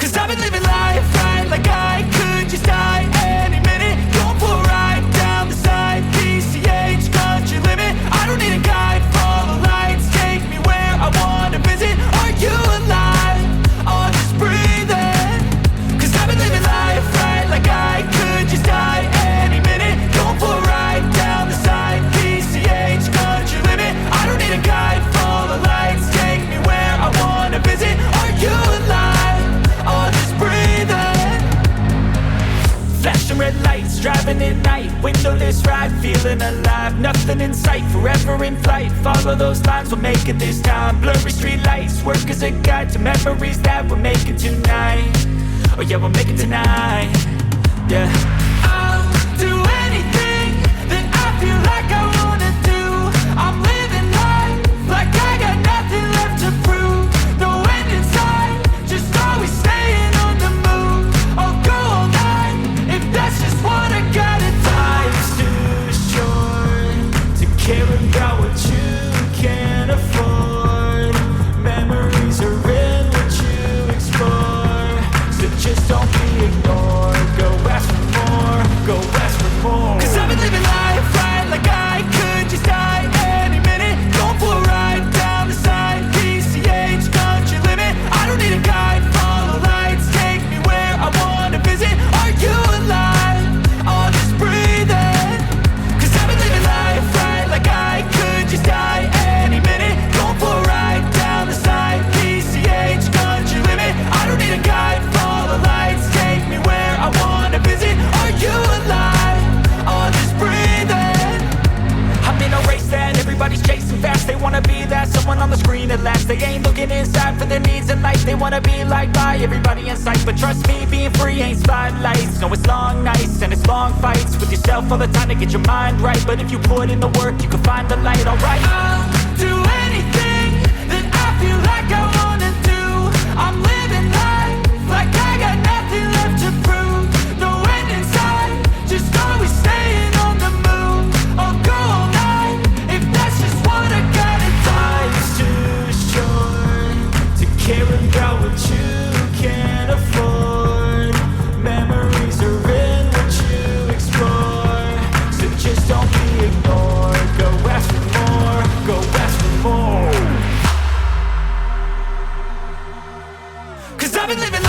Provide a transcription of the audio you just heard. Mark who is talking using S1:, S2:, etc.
S1: Cause I've been living life right like I could just die any minute. Going for a ride down the side, PCH country limit. I don't need a guide, follow lights, take me where I wanna visit. Are you alive? Or just breathing? Cause I've been living life right like I could just die any minute. Going for a ride down the side, PCH country limit. I don't need a guide, follow lights, take me where I wanna visit. Are you alive? Or just breathing? Flashing red lights, driving at night, windowless ride, feeling alive. Nothing in sight, forever in flight. Follow those lines, we'll make it this time. Blurry street lights, work as a guide to memories that we're making tonight. Oh yeah, we'll make it tonight. Yeah. I'll do anything that I feel like I wanna do. I'm living life like I got nothing left to prove. No end in sight, just always staying on the move. I'll go all night if that's just what I gotta do. Life's too short to care about what you can't afford. Memories are in what you explore, so just don't be ignored. Go ask for more, go ask for more. Cause I've been living life right like I could just die any minute. Going for a ride down the side, PCH country limit. I don't need a guide, follow lights, take me where I wanna visit. Are you alive? Or just breathing? Cause I've been living life right like I could just die any minute. Going for a ride down the side, PCH country limit. I don't need a guide, follow lights, take me where I wanna visit. Are you alive? Or just breathing? I'm in a race that everybody's chasing fast. They wanna be that someone on the screen at last. They ain't looking inside for their needs in life. They wanna be liked by everybody in sight. But trust me, being free ain't spotlights. No, it's long nights and it's long fights with yourself all the time to get your mind right. But if you put in the work, you can find the light, alright? I'll do anything that I feel like I wanna do. I'm living life like I got nothing left to prove. No end in sight, just always staying on the move. I'll go all night if that's just what I gotta do. Life's too short to care about what you can't afford. Memories are in what you explore, so just don't be ignored. Go ask for more, go ask for more. Cause I've been living